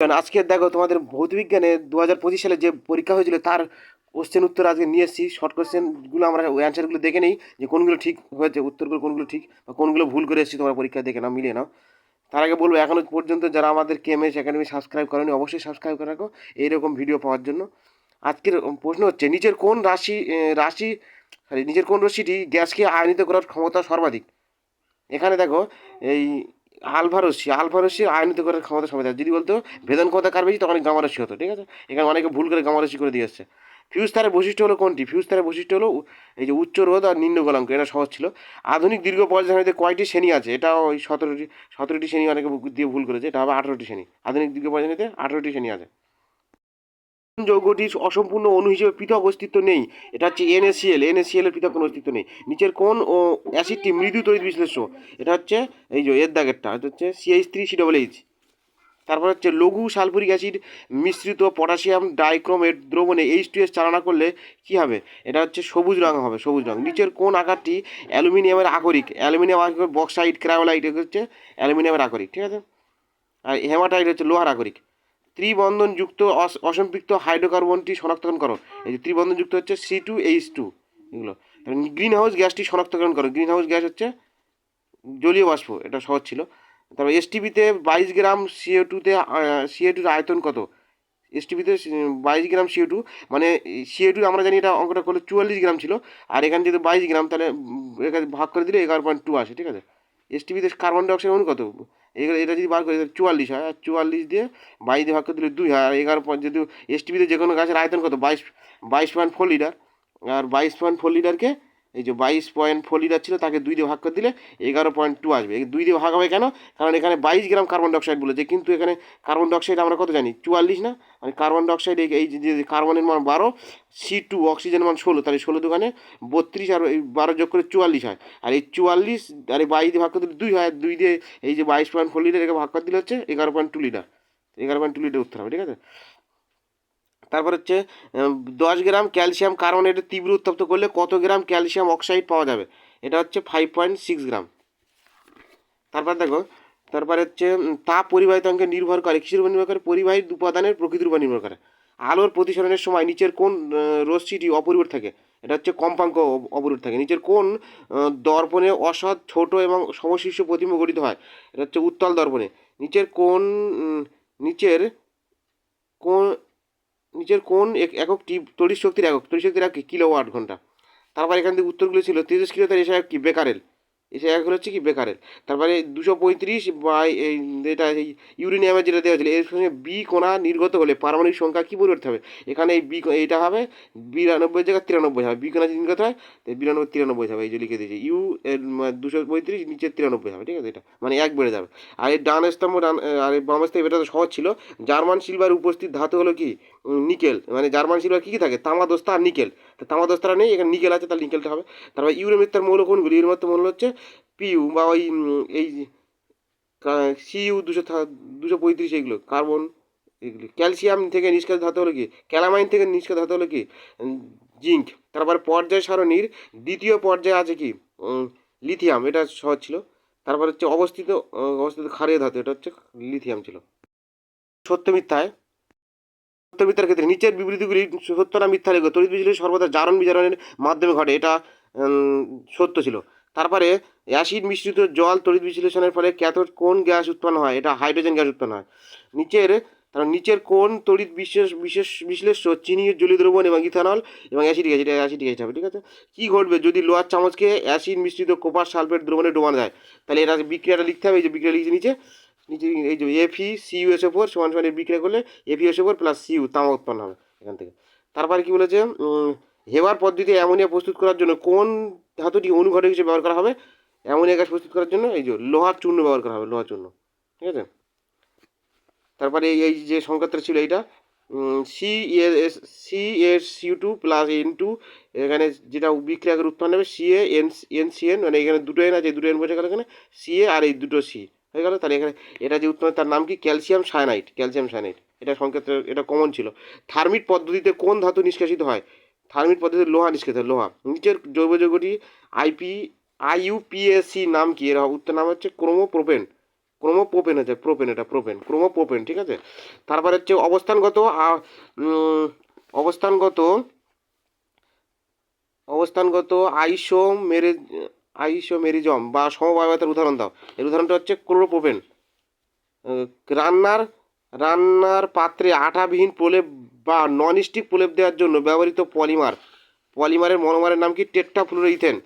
কারণ আজকে দেখো তোমাদের ভৌতবিজ্ঞানে 2025 সালে যে পরীক্ষা হয়েছিল তার কোশ্চেন উত্তর আজকে নিয়ে এসেছি। শর্ট কোশ্চেনগুলো আমরা ওই অ্যান্সারগুলো দেখে নিই যে কোনগুলো ঠিক হয়েছে, উত্তরগুলো কোনগুলো ঠিক বা কোনগুলো ভুল করে এসেছি। তোমরা পরীক্ষা দেখে নাও, মিলিয়ে নাও। তার আগে বলবো, এখনও পর্যন্ত যারা আমাদের কেএমএস একাডেমি সাবস্ক্রাইব করেনি অবশ্যই সাবস্ক্রাইব করে রাখো এইরকম ভিডিও পাওয়ার জন্য। আজকের প্রশ্ন হচ্ছে, নিচের কোন নিচের কোন রাশিটি গ্যাসকে আয়নিত করার ক্ষমতা সর্বাধিক? এখানে দেখো, এই আলফা রশ্মি আয়নিত করার ক্ষমতা সবাই যদি বলতো ভেদন ক্ষমতা কার বেশি, তখন গামারশ্মি হতো। ঠিক আছে, এখানে অনেকে ভুল করে গামারশ্মি করে দিয়ে এসছে। ফিউজ তারের বৈশিষ্ট্য হলো কোনটি? ফিউজ তারের বৈশিষ্ট্য হলো এই যে উচ্চ রোধ আর নিম্ন গলনাঙ্ক। এটা সহজ ছিল। আধুনিক দীর্ঘ পর্যায় সারণীতে কয়টি শ্রেণী আছে? এটা ওই 17টি শ্রেণী অনেকে দিয়ে ভুল করেছে। এটা হবে 18টি শ্রেণী। আধুনিক দীর্ঘ পর্যায় সারণীতে 18টি শ্রেণী আছে। যৌগটির অসম্পূর্ণ অণু হিসেবে পৃথক অস্তিত্ব নেই? এটা হচ্ছে NaCl এর পৃথক কোনো অস্তিত্ব নেই। নিচের কোন ও অ্যাসিডটি মৃদু তড়িৎ বিশ্লেষ্য? এটা হচ্ছে এই যে এর দাগেরটা, এটা হচ্ছে CH3COOH। তারপর হচ্ছে লঘু সালফুরিক অ্যাসিড মিশ্রিত পটাশিয়াম ডাইক্রোমেট দ্রবণে H2S চালনা করলে কি হবে? এটা হচ্ছে সবুজ রঙ হবে, সবুজ রঙ। নিচের কোন আকারটি অ্যালুমিনিয়ামের আকরিক? অ্যালুমিনিয়াম আকরিক, বক্সাইট, ক্রায়োলাইট, এগুলো হচ্ছে অ্যালুমিনিয়ামের আকরিক। ঠিক আছে, আর হেমাটাইট হচ্ছে লোহার আকরিক। ত্রিবন্ধনযুক্ত অসম্পৃক্ত হাইড্রোকার্বনটি শনাক্তকরণ করো। এই যে ত্রিবন্ধনযুক্ত হচ্ছে C2H2, এগুলো। গ্রিন হাউস গ্যাসটি শনাক্তকরণ করো। গ্রিন হাউস গ্যাস হচ্ছে জলীয় বাষ্প। এটা সহজ ছিল। তারপর এসটিপিতে 22 গ্রাম CO2-তে আয়তন কত? এসটিপিতে 22 গ্রাম CO2, মানে CO2 আমরা জানি এটা অঙ্কটা করলে 44 গ্রাম ছিল। আর এখানে যদি 22 গ্রাম, তাহলে এখানে ভাগ করে দিলে 11.2 আসে। ঠিক আছে, এসটিপিতে কার্বন ডাইঅক্সাইড অনু কত? এটা যদি বার করে 44 হয়, আর 44 দিয়ে 22 দিয়ে ভাগ করে দিলে 2 হয়। আর 11 যেহেতু এসটিপিতে যে কোনো গাছের আয়তন কত? 22.4 লিটার। আর 22.4 লিটারকে, এই যে 22.4 লিটার ছিল, তাকে 2 দিয়ে ভাগ করে দিলে 11.2 আসবে। 2 দিয়ে ভাগ হবে কেন? কারণ এখানে 22 গ্রাম কার্বন ডাইঅক্সাইড বলেছে, কিন্তু এখানে কার্বন ডাইঅক্সাইড আমরা কত জানি? 44 না? মানে কার্বন ডাইঅক্সাইড এই যে কার্বনের মান 12, C2 অক্সিজেনের মান 16, তাহলে 16 দোকানে 32, আর এই 12 যোগ করে 44 হয়। আর এই 44 আর এই 22 দিয়ে ভাগ করে দিলে 2 হয়। 2 দিয়ে এই যে 22.4 লিটার একে ভাগ করে দিলে হচ্ছে 11.2 লিটার। 11.2 লিটার উত্তর হবে। ঠিক আছে, তারপর হচ্ছে 10 গ্রাম ক্যালসিয়াম কার্বনেটের তীব্র উত্তপ্ত করলে কত গ্রাম ক্যালসিয়াম অক্সাইড পাওয়া যাবে? এটা হচ্ছে 5.6 গ্রাম। তারপর দেখো, তারপরে হচ্ছে তাপ পরিবাহিতাঙ্কে নির্ভর করে কিসের উপর নির্ভর করে? পরিবাহী উপাদানের প্রকৃতির উপর নির্ভর করে। আলোর প্রতিসরণের সময় নিচের কোন রশ্মিটি অপরিবর্তিত থাকে? এটা হচ্ছে কম্পাঙ্ক অপরিবর্তিত থাকে। নিচের কোন দর্পণে অসৎ ছোট এবং সমশীর্ষ প্রতিবিম্ব গঠিত হয়? এটা হচ্ছে উত্তল দর্পণে। নিচের কোন নিচের কোন নিচের কোন এককটি তড়িৎ শক্তির একক কি? কিলোওয়াট ঘন্টা। তারপর এখান থেকে উত্তরগুলো ছিল তেজস্ক্রিয়তার এসে কি? বেকারেল। এসে এক হচ্ছে কি? বেকারেল। তারপরে 235 বা এটা এই ইউরেনিয়ামের যেটা দেওয়া ছিল, এর সঙ্গে বি কণা নির্গত হলে পারমাণবিক সংখ্যা কী পরিবর্তে হবে? এখানে এই এইটা হবে 92 জায়গায় 93 হবে। বি কণা যদি নির্গত হয় তো 92 93 হবে। এই যে লিখে দিয়েছি, 235 নিচে 93 হবে। ঠিক আছে, এটা মানে এক বেড়ে যাবে। আর এই ডান স্তম্ভ আর এই বাম স্তম্ভ, এটা তো সহজ ছিল। জার্মান সিলভার উপস্থিত ধাতু হলো কি? নিকেল। মানে জার্মান সিলভার কী কী থাকে? তামা, দস্তা আর নিকেল। তো তামা দস্তারা নেই, এখানে নিকেল আছে, তাহলে নিকেলটা হবে। তারপর ইউরেমিত্তার মৌল কোনগুলি? ইউরেমিত্তার মৌল হচ্ছে পিইউ বা ওই এই সিইউ 235, এইগুলো কার্বন, এগুলি। ক্যালসিয়াম থেকে নিষ্কাশিত ধাতু হলো কি? ক্যালামাইন থেকে নিষ্কাশিত ধাতু হলো কি? জিঙ্ক। তারপর পর্যায় সারণীর দ্বিতীয় পর্যায়ে আছে কি? লিথিয়াম। এটা সহজ ছিল। তারপর হচ্ছে অবস্থিত ক্ষারীয় ধাতু, এটা হচ্ছে লিথিয়াম ছিল। সত্য মিথ্যায়, সত্য মিথ্যার ক্ষেত্রে নিচের বিবৃতিগুলি সত্য না মিথ্যা লিখো। তড়িৎ বিশ্লেষণ সর্বদা জারণ বিজারণের মাধ্যমে ঘটে, এটা সত্য ছিল। তারপরে অ্যাসিড মিশ্রিত জল তড়িৎ বিশ্লেষণের ফলে ক্যাথোড কোন গ্যাস উৎপন্ন হয়? এটা হাইড্রোজেন গ্যাস উৎপন্ন হয়। নিচের কোন তড়িৎ বিশ্লেষ্য চিনি, জলীয় দ্রবণ এবং ইথানল এবং অ্যাসিড গ্যাস? এটা অ্যাসিড গ্যাস হবে। ঠিক আছে, কী ঘটবে যদি লোহার চামচকে অ্যাসিড মিশ্রিত কোপার সালফেট দ্রবণে ডোবানো যায়? তাহলে এটা বিক্রিয়াটা লিখতে হবে। এই যে বিক্রিয়া লিখছে নিচে, এই যে FeCuSO4 সমান সমান বিক্রিয়া করলে FeSO4 প্লাস Cu তামা উৎপন্ন হবে এখান থেকে। তারপরে কি বলেছে? হেবার পদ্ধতিতে অ্যামোনিয়া প্রস্তুত করার জন্য কোন ধাতুটি অনুঘটক হিসেবে ব্যবহার করা হবে? অ্যামোনিয়া গ্যাস প্রস্তুত করার জন্য এই যে লোহার চূর্ণ ব্যবহার করা হবে, লোহার চূর্ণ। ঠিক আছে, তারপরে এই যে সংকেতটা ছিল এইটা, CaSO2 প্লাস N2, এখানে যেটা বিক্রিয়া করে উৎপন্ন হবে CaNCN, মানে এখানে দুটো এন আছে, দুটো এন বোঝা গেল এখানে Ca, আর এই দুটো C হয়ে গেল। তাহলে এখানে এটা যে উৎপন্ন, তার নাম কি? Calcium cyanide. ক্যালসিয়াম সায়ানাইড, এটা সংকেত, এটা কমন ছিল। থার্মিট পদ্ধতিতে কোন ধাতু নিষ্কাশিত হয়? থার্মিট পদ্ধতিতে লোহা নিষ্কাশিত হয়, লোহা। নিচের জৈব যৌগটি IUPAC নাম কি? এর উত্তর নাম হচ্ছে ক্রোমোপ্রোপেন। ক্রোমোপ্রোপেন হচ্ছে প্রোপেন, এটা প্রোপেন, ক্রোমোপ্রোপেন, ঠিক আছে। তারপর হচ্ছে অবস্থানগত অবস্থানগত অবস্থানগত আইসোমেরিজম বা সমবায়তার উদাহরণ দাও। এর উদাহরণটা হচ্ছে ক্লোরোপ্রোপেন। রান্নার রান্নার পাত্রে আঠাবিহীন প্রলেপ বা ননস্টিক প্রলেপ দেওয়ার জন্য ব্যবহৃত পলিমারের মনোমারের নাম কি? টেট্রাফ্লুরোইথেন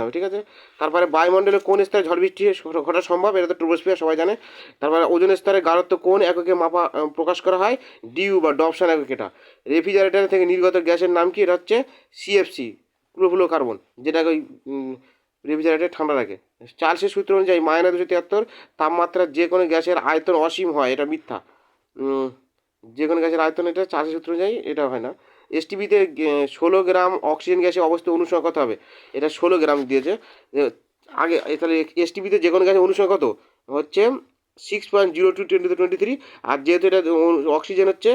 হবে, ঠিক আছে। তারপরে বায়ুমণ্ডলে কোন স্তরে ঝড় বৃষ্টি ঘটা সম্ভব? এটা তো ট্রোপোস্ফিয়ার, সবাই জানে। তারপরে ওজোন স্তরের গাঢ়ত্ব কোন এককে মাপা প্রকাশ করা হয়? ডিউ বা ডবসন একক। এটা রেফ্রিজারেটর থেকে নির্গত গ্যাসের নাম কি? এটা হচ্ছে সিএফসি, ক্লোরোফ্লোরোকার্বন, যেটাকে ওই রেফ্রিজারেটর ঠান্ডা রাখে। চার্লসের সূত্র অনুযায়ী -273 তাপমাত্রা যে কোনো গ্যাসের আয়তন অসীম হয়, এটা মিথ্যা। উম, যে কোনো গ্যাসের আয়তন, এটা চার্লসের সূত্র অনুযায়ী এটা হয় না। এসটিপিতে 16 গ্রাম অক্সিজেন গ্যাসের অবস্থিত অনুসরণ কত হবে? এটা 16 গ্রাম দিয়েছে। আগে তাহলে এসটিপিতে যে কোনো গ্যাসের অনুসরণ কত হচ্ছে? 6.02 × 10⁻23। আর যেহেতু এটা অক্সিজেন হচ্ছে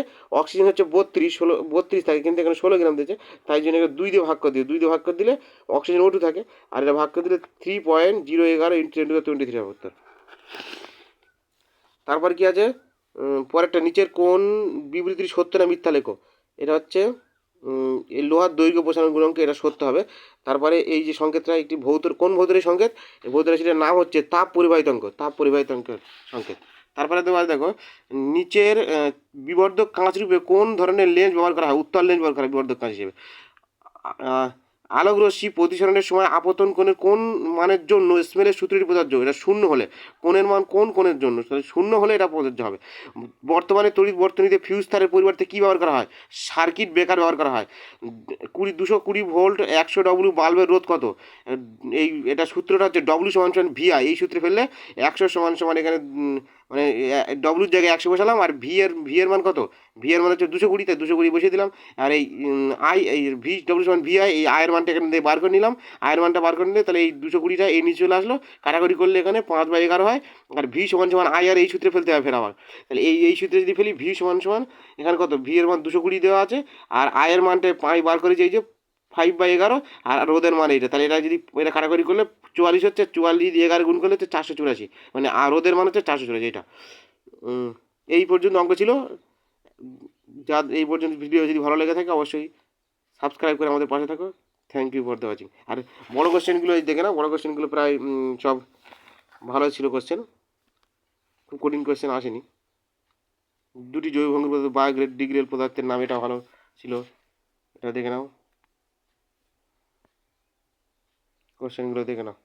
32 থাকে, কিন্তু এখানে 16 গ্রাম দিয়েছে, তাই জন্য এখানে 2 দিয়ে ভাগ করে দিই। 2 দিয়ে ভাগ করে দিলে অক্সিজেন O2 থাকে, আর এটা ভাগ করে দিলে 3.011 × 10⁻23 হবে উত্তর। তারপর কি আছে? পরেরটা, নিচের কোন বিবৃতিটি সত্য না মিথ্যা লেখো। এটা হচ্ছে এই লোহার দৈর্ঘ্য প্রসারণ গুণাঙ্ক, এটা সত্য হবে। তারপরে এই যে সংকেতটা একটি কোন ভৌতের সংকেত? এই ভৌত রাশিটার নাম হচ্ছে তাপ পরিবাহিতাঙ্কের সংকেত। তারপরে তোমার দেখো, নিচের বিবর্ধক কাঁচ রূপে কোন ধরনের লেন্স ব্যবহার করা হয়? উত্তল লেন্স ব্যবহার করা হয় বিবর্ধক কাঁচ হিসেবে। আলোক রশ্মি প্রতিসরণের সময় আপতন কোণের কোন মানের জন্য স্মেলের সূত্রটি প্রযোজ্য? এটা শূন্য হলে। কোণের মান কোন কোণের জন্য? শূন্য হলে এটা প্রযোজ্য হবে। বর্তমানে তড়িৎ বর্তনীতে ফিউজ তারের পরিবর্তে কী ব্যবহার করা হয়? সার্কিট ব্রেকার ব্যবহার করা হয়। 220 ভোল্ট 100 W বাল্বের রোধ কত? এটা সূত্রটা হচ্ছে ডব্লিউ সমান সমান VI। এই সূত্রে ফেললে 100 সমান সমান এখানে মানে ডব্লিউর জায়গায় 100 বসালাম, আর ভি এর মান কত? ভি এর মান হচ্ছে 220, তাই 220 বসিয়ে দিলাম। আর এই ডব্লিউ সমান VI, এই আয়ের মানটা এখানে দিয়ে বার করে নিলাম। আয়ের মানটা বার করে নিলে তাহলে এই 220টা এই নিচে চলে আসলো। কাটাকাটি করলে এখানে 5/11 হয়। আর ভি সমান সমান আই, আর এই সূত্রে ফেলতে হবে ফের আবার। তাহলে এই সূত্রে যদি ফেলি, ভি সমান সমান এখানে কত? ভি এর মান 220 দেওয়া আছে, আর আয়ের মানটা পাই বার করেছি এই যে 5/11, আর রোদের মান এইটা। তাহলে এটা যদি এটা কাটাকাটি করলে 44 হচ্ছে, 44 দিয়ে 11 গুণ করলে হচ্ছে 484, মানে আর রোদের মান হচ্ছে 484। এটা এই পর্যন্ত অঙ্ক ছিল। যা এই পর্যন্ত ভিডিও যদি ভালো লেগে থাকে অবশ্যই সাবস্ক্রাইব করে আমাদের পাশে থাকো। Thank you for the watching. আর বড় কোশ্চেনগুলো দেখে না, বড় কোশ্চেনগুলো প্রায় সব ভালো ছিল কোশ্চেন, খুব কঠিন কোশ্চেন আসেনি। দুটি জৈব ভঙ্গের পদার্থ বায়োডিগ্রেডেবল পদার্থের নাম, এটা ভালো ছিল, এটা দেখে নাও, কোশ্চেনগুলো দেখে নাও।